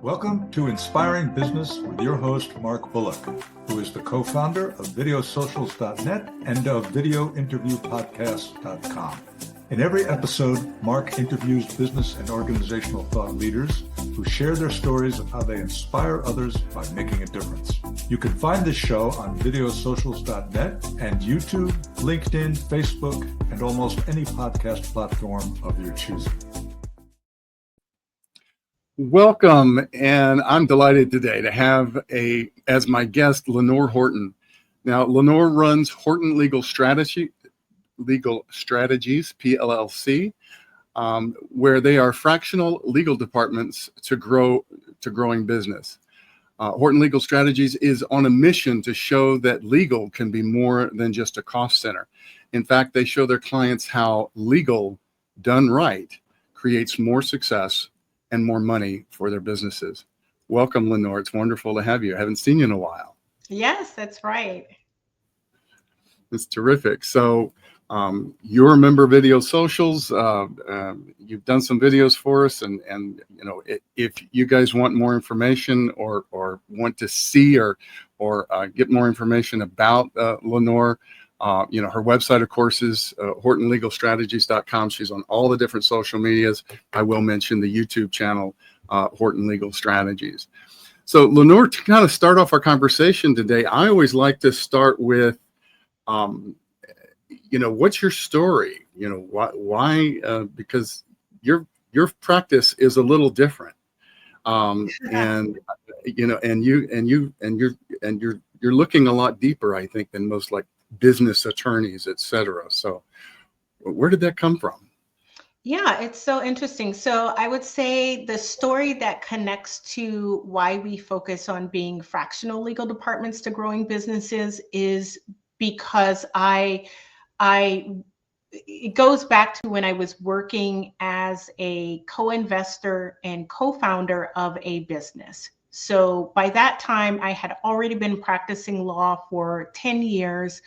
Welcome to Inspiring Business with your host, Mark Bullock, who is the co-founder of videosocials.net and of videointerviewpodcast.com. In every episode, Mark interviews business and organizational thought leaders who share their stories of how they inspire others by making a difference. You can find this show on videosocials.net and YouTube, LinkedIn, Facebook, and almost any podcast platform of your choosing. Welcome, and I'm delighted today to have as my guest, Lenore Horton. Now, Lenore runs Horton Legal Strategies PLLC, where they are fractional legal departments to growing business. Horton Legal Strategies is on a mission to show that legal can be more than just a cost center. In fact, they show their clients how legal done right creates more success and more money for their businesses. Welcome, Lenore. It's wonderful to have you. I haven't seen you in a while. Yes, that's right. It's terrific. So you're a member of Video Socials. You've done some videos for us, and you know, if you guys want more information or want to see or get more information about Lenore, you know, her website, of course, is hortonlegalstrategies.com. She's on all the different social medias. I will mention the YouTube channel, Horton Legal Strategies. So, Lenore, to kind of start off our conversation today, I always like to start with, you know, what's your story? You know, why? Because your practice is a little different, and you know, and you're looking a lot deeper, I think, than most business attorneys, etc. So where did that come from? Yeah, it's so interesting. So I would say the story that connects to why we focus on being fractional legal departments to growing businesses is because it goes back to when I was working as a co-investor and co-founder of a business. So by that time, I had already been practicing law for 10 years.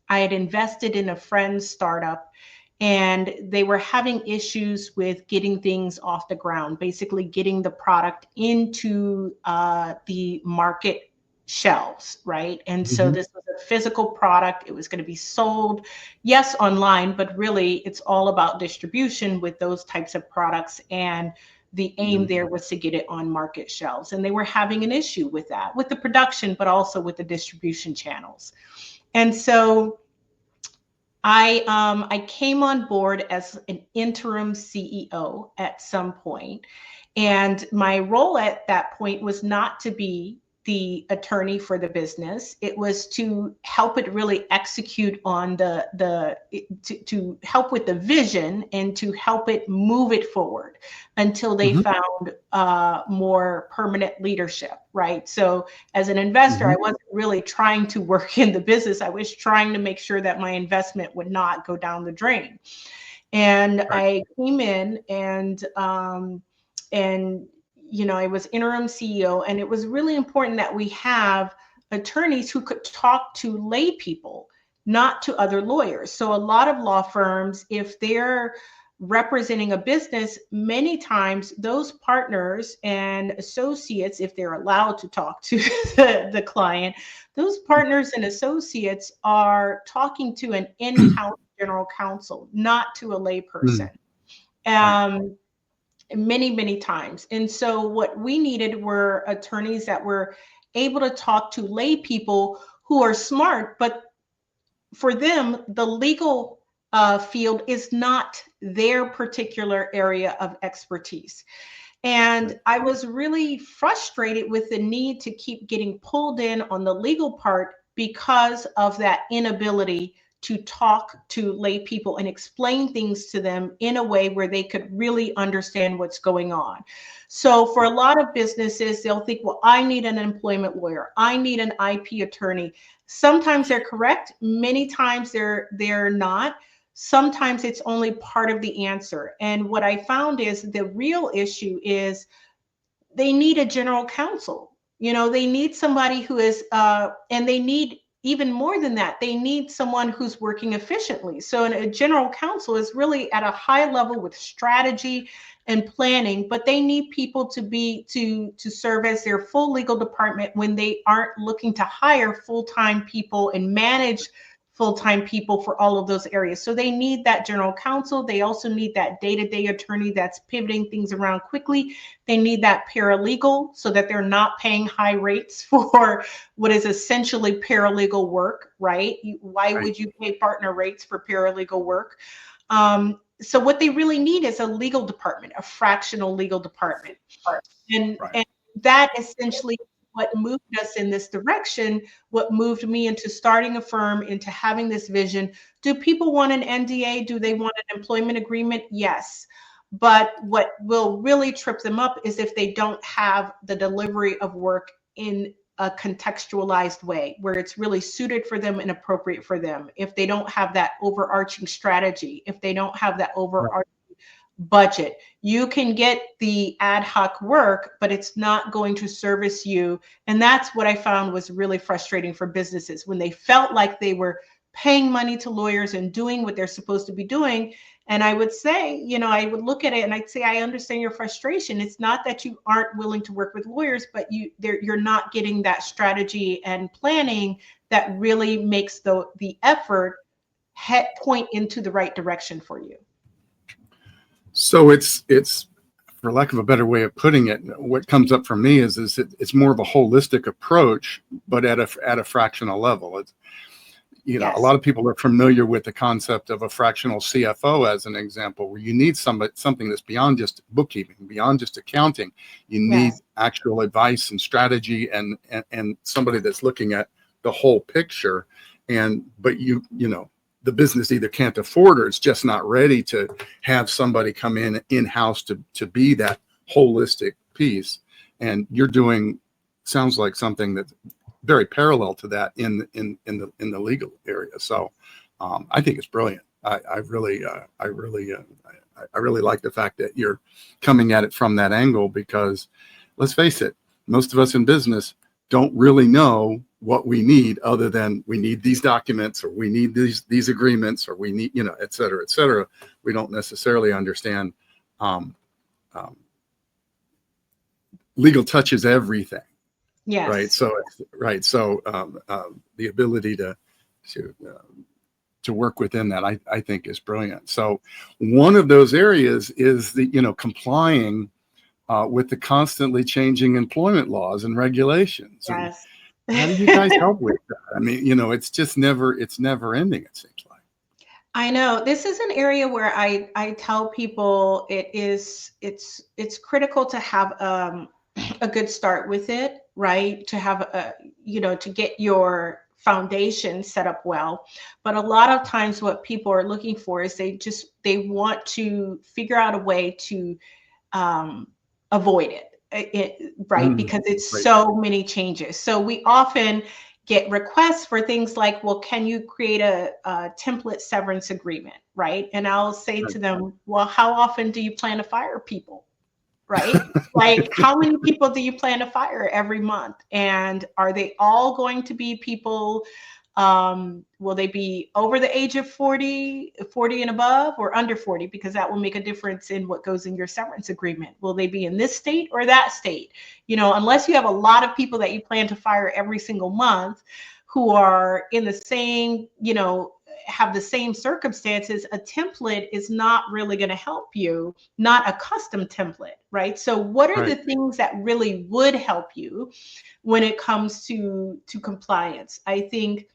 I had invested in a friend's startup, and they were having issues with getting things off the ground, basically getting the product into the market shelves, right? And so this was a physical product. It was going to be sold, yes, online, but really it's all about distribution with those types of products. And the aim there was to get it on market shelves. And they were having an issue with that, with the production, but also with the distribution channels. And so I came on board as an interim CEO at some point. And my role at that point was not to be the attorney for the business. It was to help it really execute on to help with the vision and to help it move it forward until they found more permanent leadership, right? So as an investor, I wasn't really trying to work in the business. I was trying to make sure that my investment would not go down the drain. And I came in and you know, I was interim CEO, and it was really important that we have attorneys who could talk to lay people, not to other lawyers. So a lot of law firms, if they're representing a business, many times those partners and associates, if they're allowed to talk to the client, those partners and associates are talking to an in-house general counsel, not to a lay person. Many times. And so what we needed were attorneys that were able to talk to lay people who are smart, but for them, the legal field is not their particular area of expertise. And I was really frustrated with the need to keep getting pulled in on the legal part because of that inability to talk to lay people and explain things to them in a way where they could really understand what's going on. So for a lot of businesses, they'll think, well, I need an employment lawyer. I need an IP attorney. Sometimes they're correct. Many times they're not. Sometimes it's only part of the answer. And what I found is the real issue is they need a general counsel. You know, they need somebody who is, and they need even more than that, they need someone who's working efficiently. So a general counsel is really at a high level with strategy and planning, but they need people to serve as their full legal department when they aren't looking to hire full-time people and manage full-time people for all of those areas. So they need that general counsel. They also need that day-to-day attorney that's pivoting things around quickly. They need that paralegal so that they're not paying high rates for what is essentially paralegal work, right? Why would you pay partner rates for paralegal work? So what they really need is a legal department, a fractional legal department. And that essentially what moved us in this direction, what moved me into starting a firm, into having this vision. Do people want an NDA? Do they want an employment agreement? Yes. But what will really trip them up is if they don't have the delivery of work in a contextualized way where it's really suited for them and appropriate for them. If they don't have that overarching strategy, if they don't have that overarching budget, you can get the ad hoc work, but it's not going to service you. And that's what I found was really frustrating for businesses when they felt like they were paying money to lawyers and doing what they're supposed to be doing. And I would say, you know, I would look at it and I'd say, I understand your frustration. It's not that you aren't willing to work with lawyers, but you're not getting that strategy and planning that really makes the effort point into the right direction for you. So it's for lack of a better way of putting it, what comes up for me is it's more of a holistic approach, but at a fractional level. It's, you know, a lot of people are familiar with the concept of a fractional CFO as an example, where you need something that's beyond just bookkeeping, beyond just accounting. You need actual advice and strategy and somebody that's looking at the whole picture. But you know, the business either can't afford or it's just not ready to have somebody come in-house to be that holistic piece. And you're doing, sounds like something that's very parallel to that in the legal area. So I think it's brilliant. I really like the fact that you're coming at it from that angle, because let's face it, most of us in business don't really know what we need other than we need these documents, or we need these agreements, or we need, you know, et cetera, et cetera. We don't necessarily understand legal touches everything. Yes. Right. So the ability to work within that, I think is brilliant. So one of those areas is the, you know, complying with the constantly changing employment laws and regulations. Yes. And how do you guys help with that? I mean, you know, it's never ending, it seems like. I know this is an area where I tell people it's critical to have a good start with it, right? To have to get your foundation set up well. But a lot of times what people are looking for is they want to figure out a way to avoid it, right? Because it's so many changes. So we often get requests for things like, well, can you create a template severance agreement, right? And I'll say to them, well, how often do you plan to fire people, right? Like, how many people do you plan to fire every month? And are they all going to be people, will they be over the age of 40 and above, or under 40? Because that will make a difference in what goes in your severance agreement. Will they be in this state or that state? You know, unless you have a lot of people that you plan to fire every single month who are in the same, you know, have the same circumstances, a template is not really going to help you, not a custom template, right? So what are the things that really would help you when it comes to compliance? I think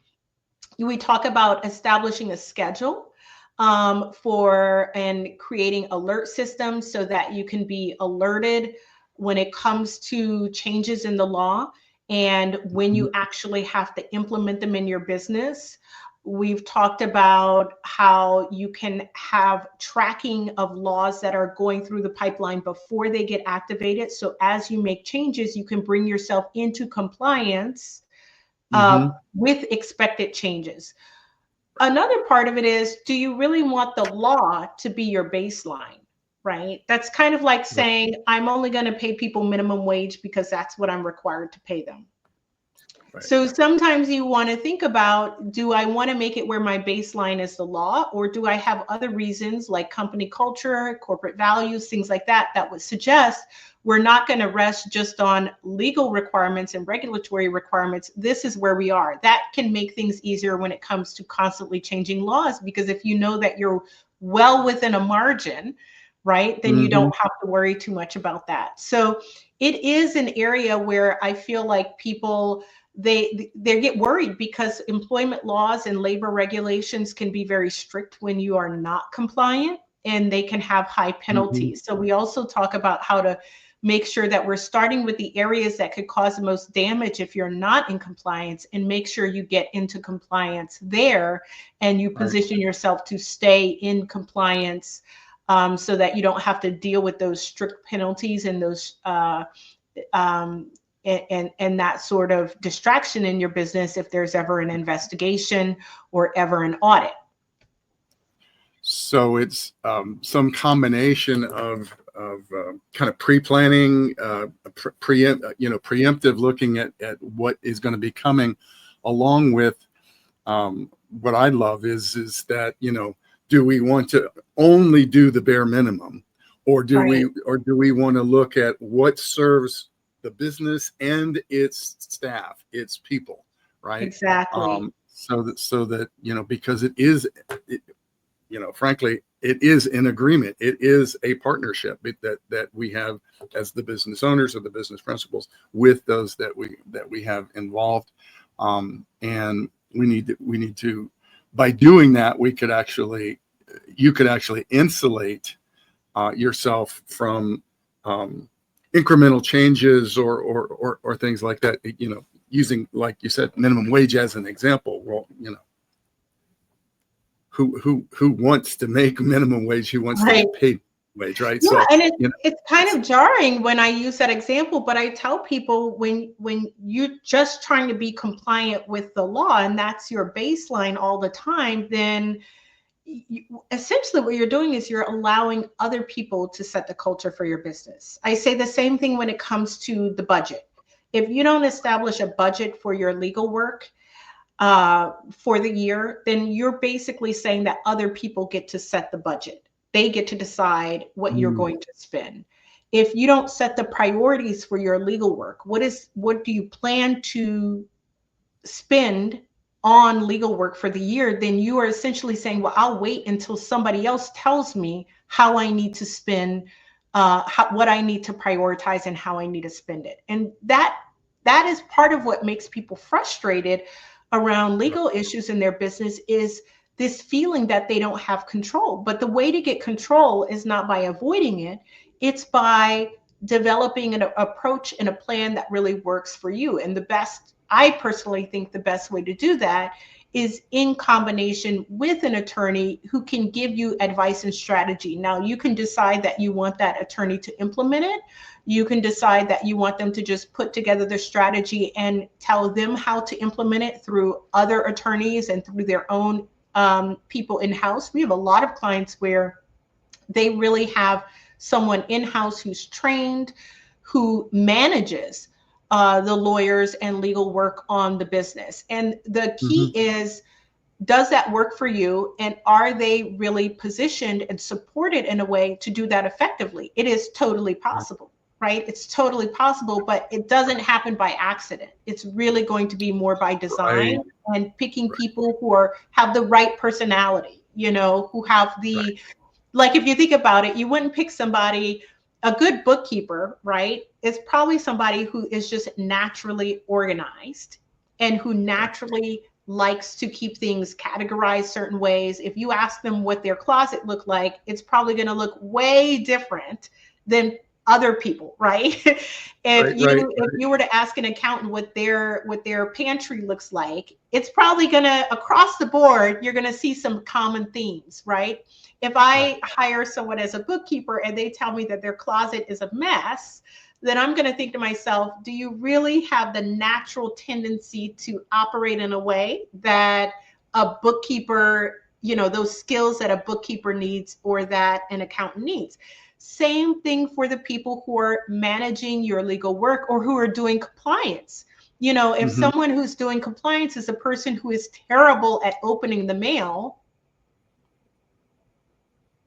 we talk about establishing a schedule and creating alert systems so that you can be alerted when it comes to changes in the law and when you actually have to implement them in your business. We've talked about how you can have tracking of laws that are going through the pipeline before they get activated. So as you make changes, you can bring yourself into compliance with expected changes. Another part of it is, do you really want the law to be your baseline, right? That's kind of like saying, I'm only going to pay people minimum wage because that's what I'm required to pay them. Right. So sometimes you want to think about, do I want to make it where my baseline is the law, or do I have other reasons like company culture, corporate values, things like that, that would suggest we're not going to rest just on legal requirements and regulatory requirements. This is where we are. That can make things easier when it comes to constantly changing laws, because if you know that you're well within a margin, right, then you don't have to worry too much about that. So it is an area where I feel like people, they get worried because employment laws and labor regulations can be very strict when you are not compliant, and they can have high penalties. So we also talk about how to make sure that we're starting with the areas that could cause the most damage if you're not in compliance, and make sure you get into compliance there and you position yourself to stay in compliance, so that you don't have to deal with those strict penalties and those and that sort of distraction in your business if there's ever an investigation or ever an audit. So it's some combination of kind of pre-planning, preemptive looking at what is going to be coming, along with what I love is that, do we want to only do the bare minimum, or do we want to look at what serves the business and its staff, its people, right? Exactly. So that because it is, frankly, it is an agreement. It is a partnership that we have as the business owners or the business principals with those that we have involved, and we need to. By doing that, you could actually insulate yourself from incremental changes or things like that. Using, like you said, minimum wage as an example. Well, who wants to make minimum wage? Who wants to get paid wage, right? Yeah, So, and it's kind of jarring when I use that example, but I tell people, when you're just trying to be compliant with the law and that's your baseline all the time, then essentially what you're doing is you're allowing other people to set the culture for your business. I say the same thing when it comes to the budget. If you don't establish a budget for your legal work for the year, then you're basically saying that other people get to set the budget. They get to decide what you're going to spend. If you don't set the priorities for your legal work, what do you plan to spend on legal work for the year, then you are essentially saying, well, I'll wait until somebody else tells me how I need to spend, what I need to prioritize and how I need to spend it. And that is part of what makes people frustrated around legal issues in their business, is this feeling that they don't have control. But the way to get control is not by avoiding it. It's by developing an approach and a plan that really works for you. And I personally think the best way to do that is in combination with an attorney who can give you advice and strategy. Now, you can decide that you want that attorney to implement it. You can decide that you want them to just put together their strategy and tell them how to implement it through other attorneys and through their own people in-house. We have a lot of clients where they really have someone in-house who's trained, who manages the lawyers and legal work on the business. And the key is, does that work for you? And are they really positioned and supported in a way to do that effectively? It is totally possible, right? It's totally possible, but it doesn't happen by accident. It's really going to be more by design and picking people who have the right personality, who have like, if you think about it, you wouldn't pick somebody, a good bookkeeper, right? Is probably somebody who is just naturally organized and who naturally likes to keep things categorized certain ways. If you ask them what their closet looked like, it's probably going to look way different than other people, right? If you were to ask an accountant what their pantry looks like, it's probably gonna, across the board, you're gonna see some common themes, right? If I hire someone as a bookkeeper and they tell me that their closet is a mess, then I'm gonna think to myself, do you really have the natural tendency to operate in a way that a bookkeeper, those skills that a bookkeeper needs or that an accountant needs? Same thing for the people who are managing your legal work or who are doing compliance. You know, if Mm-hmm. someone who's doing compliance is a person who is terrible at opening the mail,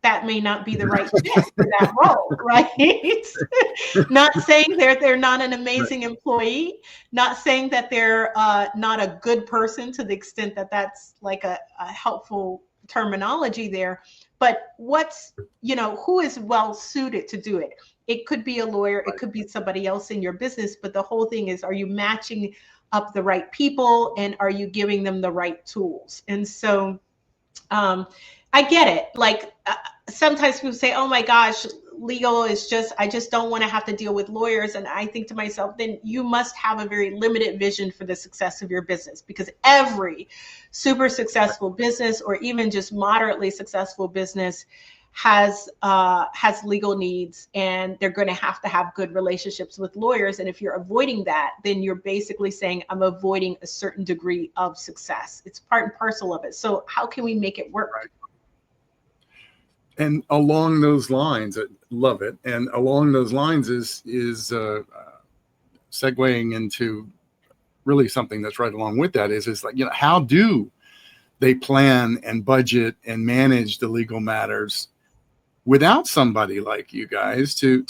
that may not be the right fit for that role, right? Not saying they're not an amazing employee, not saying that they're not a good person to the extent that that's like a helpful terminology there, but what's, you know, who is well suited to do it? It could be a lawyer, it could be somebody else in your business, but the whole thing is, are you matching up the right people and are you giving them the right tools? And so I get it. Like sometimes people say, oh my gosh, legal is just, I just don't want to have to deal with lawyers. And I think to myself, then you must have a very limited vision for the success of your business, because every super successful business or even just moderately successful business has legal needs, and they're going to have good relationships with lawyers. And if you're avoiding that, then you're basically saying, I'm avoiding a certain degree of success. It's part and parcel of it. So how can we make it work? Right. And along those lines, I love it. And along those lines is segueing into really something that's right along with that is like, you know, how do they plan and budget and manage the legal matters without somebody like you guys to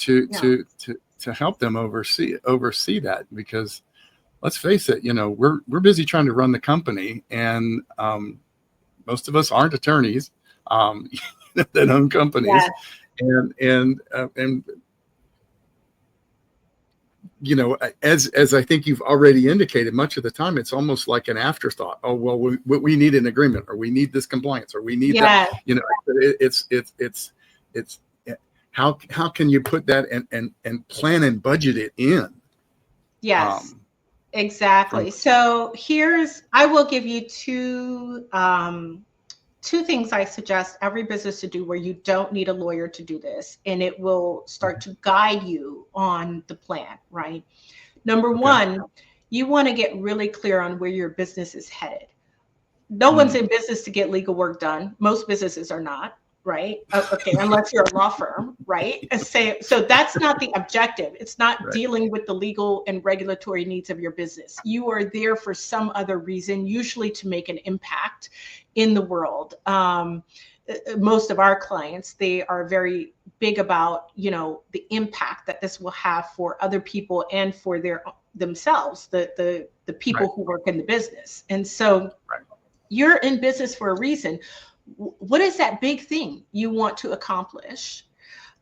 help them oversee that? Because let's face it, you know, we're busy trying to run the company, and most of us aren't attorneys that own companies. And you know, as I think you've already indicated, much of the time it's almost like an afterthought. Oh, well, we need an agreement, or we need this compliance, or we need that. You know, it's how can you put that and plan and budget it in? Yes, exactly. So I will give you two things I suggest every business to do where you don't need a lawyer to do this, and it will start to guide you on the plan, right? Number one, you want to get really clear on where your business is headed. No one's in business to get legal work done. Most businesses are not, right? Okay, unless you're a law firm, right? So that's not the objective. It's not dealing with the legal and regulatory needs of your business. You are there for some other reason, usually to make an impact in the world. Most of our clients, they are very big about, you know, the impact that this will have for other people and for themselves, the people who work in the business. And so you're in business for a reason. What is that big thing you want to accomplish?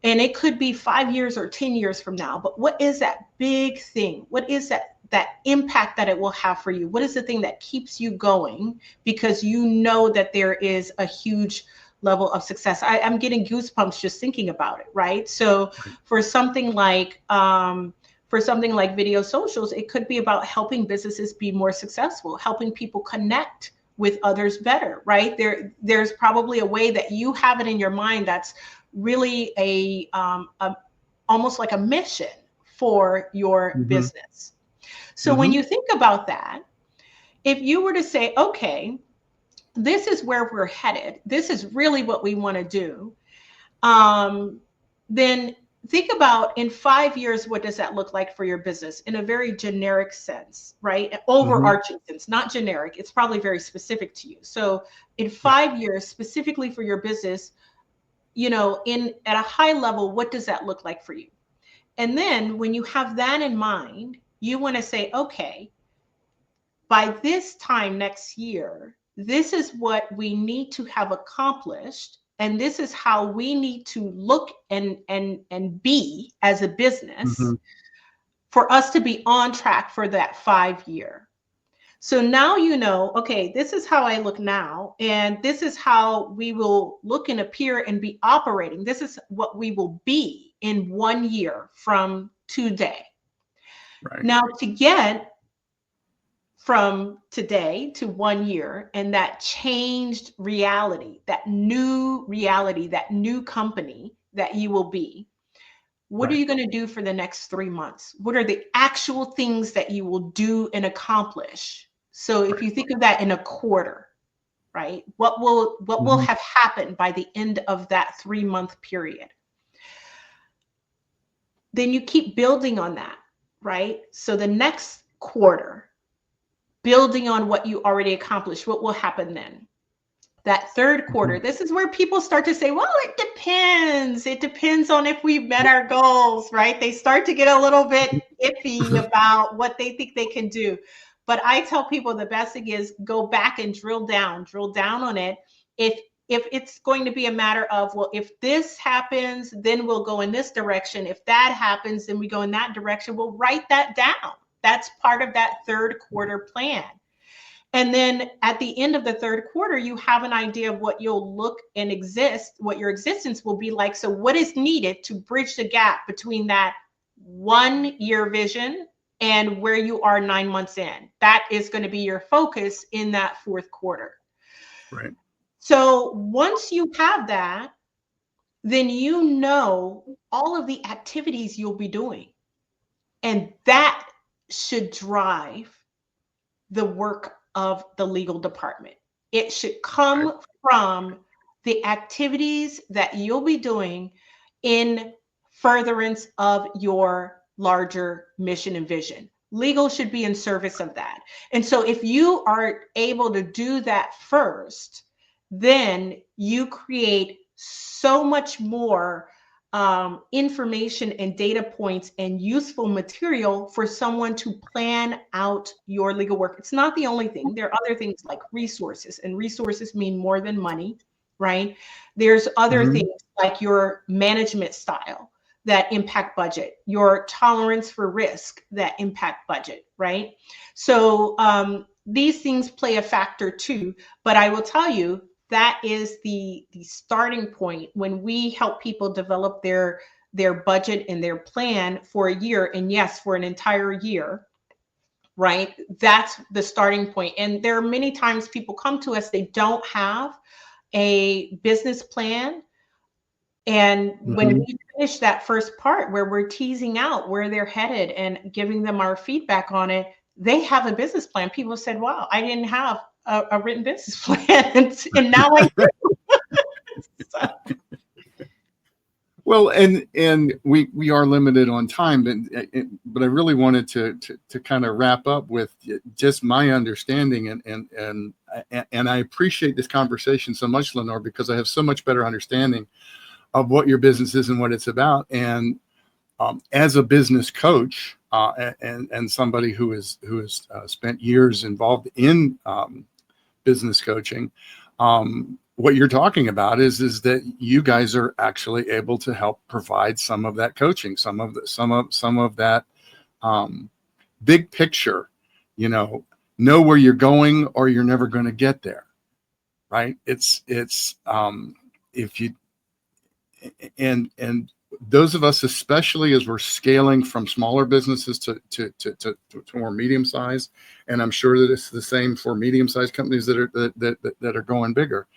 And it could be 5 years or 10 years from now, but what is that big thing? What is that impact that it will have for you? What is the thing that keeps you going? Because you know that there is a huge level of success. I'm getting goosebumps just thinking about it, right? So for something like video socials, it could be about helping businesses be more successful, helping people connect with others better, right? There's probably a way that you have it in your mind that's really almost like a mission for your business. So when you think about that, if you were to say, okay, this is where we're headed, this is really what we want to do, then think about in 5 years, what does that look like for your business in a very generic sense, right? Overarching sense, not generic. It's probably very specific to you. So in 5 years, specifically for your business, you know, at a high level, what does that look like for you? And then when you have that in mind, you want to say, okay, by this time next year, this is what we need to have accomplished. And this is how we need to look and be as a business for us to be on track for that 5 year. So now you know, okay, this is how I look now, and this is how we will look and appear and be operating. This is what we will be in 1 year from today. Now, to get from today to 1 year and that changed reality, that new company that you will be, what are you going to do for the next 3 months? What are the actual things that you will do and accomplish? So if you think of that in a quarter, right? What will have happened by the end of that 3-month period? Then you keep building on that, right? So the next quarter, building on what you already accomplished, what will happen then? That third quarter, this is where people start to say, well, it depends. It depends on if we've met our goals, right? They start to get a little bit iffy about what they think they can do. But I tell people the best thing is go back and drill down on it. If it's going to be a matter of, well, if this happens, then we'll go in this direction. If that happens, then we go in that direction. We'll write that down. That's part of that third quarter plan. And then at the end of the third quarter, you have an idea of what you'll look and exist, what your existence will be like. So what is needed to bridge the gap between that 1 year vision and where you are 9 months in? That is going to be your focus in that fourth quarter. Right. So once you have that, then you know all of the activities you'll be doing. And that should drive the work of the legal department. It should come from the activities that you'll be doing in furtherance of your larger mission and vision. Legal should be in service of that. And so if you are able to do that first, then you create so much more information and data points and useful material for someone to plan out your legal work. It's not the only thing. There are other things like resources, and resources mean more than money, right? There's other things like your management style that impact budget, your tolerance for risk that impact budget, right? So these things play a factor too, but I will tell you, that is the starting point when we help people develop their budget and their plan for a year, and yes, for an entire year, right? That's the starting point. And there are many times people come to us, they don't have a business plan. And when we finish that first part where we're teasing out where they're headed and giving them our feedback on it, they have a business plan. People said, wow, I didn't have a written business plan, and now I do. So. Well, and we are limited on time, but I really wanted to kind of wrap up with just my understanding, and I appreciate this conversation so much, Lenore, because I have so much better understanding of what your business is and what it's about. And as a business coach and somebody who has spent years involved in business coaching, what you're talking about is that you guys are actually able to help provide some of that coaching, some of that big picture, know where you're going or you're never going to get there, right? It's if you and those of us, especially as we're scaling from smaller businesses to more medium size, and I'm sure that it's the same for medium sized companies that are going bigger.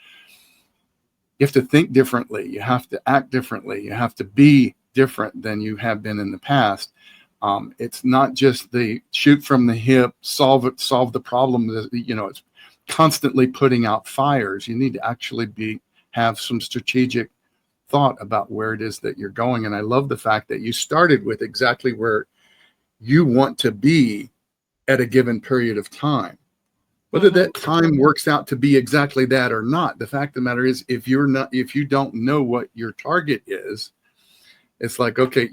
You have to think differently. You have to act differently. You have to be different than you have been in the past. It's not just the shoot from the hip, solve the problem. It's constantly putting out fires. You need to actually have some strategic thought about where it is that you're going. And I love the fact that you started with exactly where you want to be at a given period of time. Whether that time works out to be exactly that or not, the fact of the matter is, if you don't know what your target is, it's like, okay,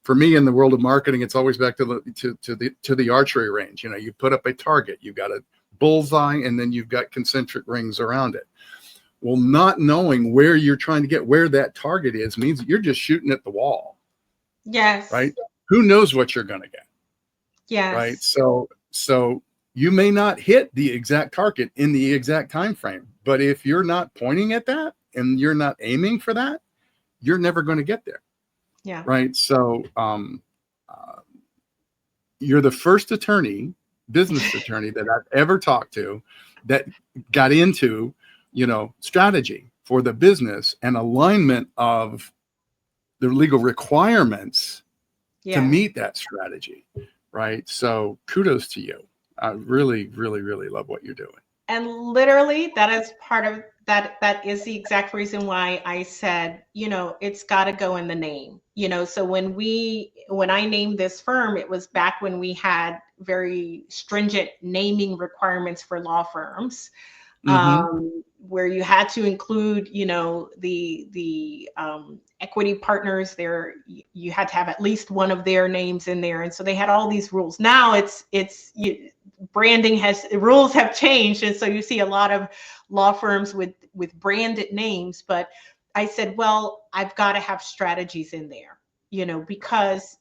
for me in the world of marketing, it's always back to the archery range. You put up a target, you've got a bullseye, and then you've got concentric rings around it. Well, not knowing where you're trying to get, where that target is, means you're just shooting at the wall. Yes. Right? Who knows what you're going to get? Yes. Right? So you may not hit the exact target in the exact time frame, but if you're not pointing at that and you're not aiming for that, you're never going to get there. Yeah. Right? So you're the first business attorney that I've ever talked to that got into strategy for the business and alignment of the legal requirements to meet that strategy, right? So kudos to you. I really, really, really love what you're doing. And literally, that is part of that. That is the exact reason why I said, it's got to go in the name. So when I named this firm, it was back when we had very stringent naming requirements for law firms, where you had to include, the equity partners there. You had to have at least one of their names in there, and so they had all these rules. Now rules have changed, and so you see a lot of law firms with branded names. But I said, well, I've got to have strategies in there, because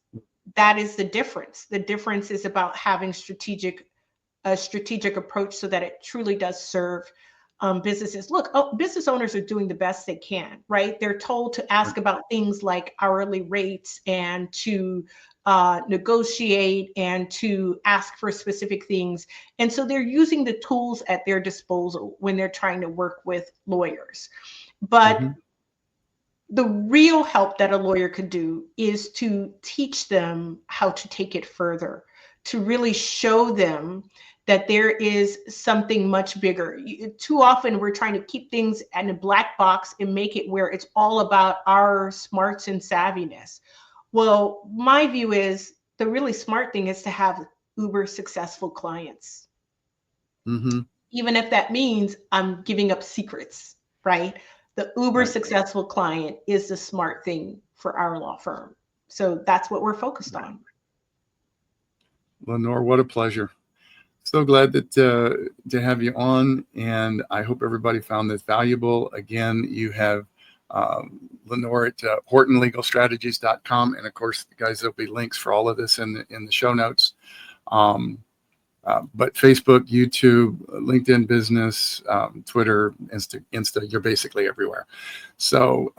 that is the difference. The difference is about having a strategic approach so that it truly does serve businesses. Look, business owners are doing the best they can, right? They're told to ask about things like hourly rates and to negotiate and to ask for specific things. And so they're using the tools at their disposal when they're trying to work with lawyers. But the real help that a lawyer could do is to teach them how to take it further, to really show them that there is something much bigger. Too often we're trying to keep things in a black box and make it where it's all about our smarts and savviness. Well, my view is the really smart thing is to have uber successful clients. Even if that means I'm giving up secrets, right? The uber successful client is the smart thing for our law firm. So that's what we're focused on. Lenore, what a pleasure. So glad that to have you on, and I hope everybody found this valuable. Again, you have Lenore at HortonLegalStrategies.com, and of course, guys, there'll be links for all of this in the show notes. But Facebook, YouTube, LinkedIn Business, Twitter, Insta, you're basically everywhere. So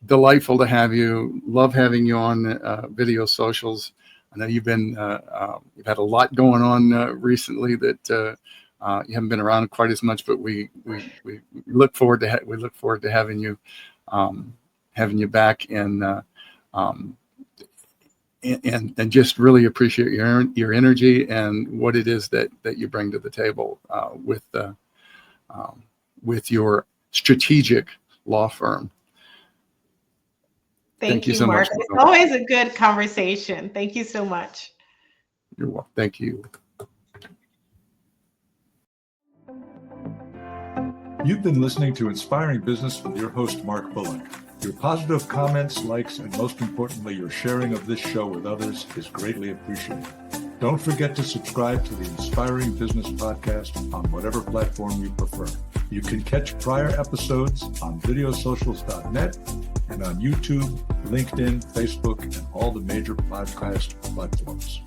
delightful to have you. Love having you on Video Socials. I know you've had a lot going on recently that you haven't been around quite as much, but we look forward to having you back and just really appreciate your energy and what it is that you bring to the table with your strategic law firm. Thank you so Mark. much. It's always a good conversation. Thank you so much. You're welcome. Thank you. You've been listening to Inspiring Business with your host, Mark Bullock. Your positive comments, likes, and most importantly, your sharing of this show with others is greatly appreciated. Don't forget to subscribe to the Inspiring Business Podcast on whatever platform you prefer. You can catch prior episodes on videosocials.net and on YouTube, LinkedIn, Facebook, and all the major podcast platforms.